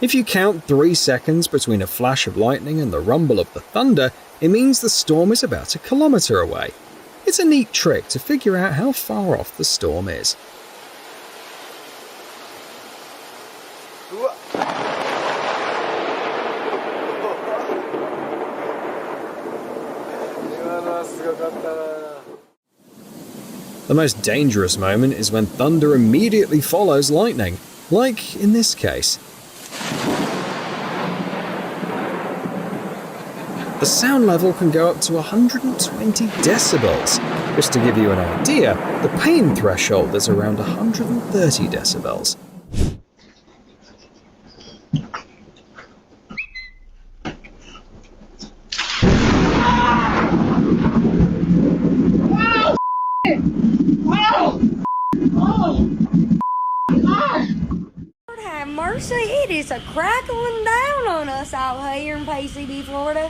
If you count 3 seconds between a flash of lightning and the rumble of the thunder, it means the storm is about a kilometer away. It's a neat trick to figure out how far off the storm is. The most dangerous moment is when thunder immediately follows lightning, like in this case. The sound level can go up to 120 decibels. Just to give you an idea, the pain threshold is around 130 decibels. Lord have mercy, it is a crackling down on us out here in PCB, Florida.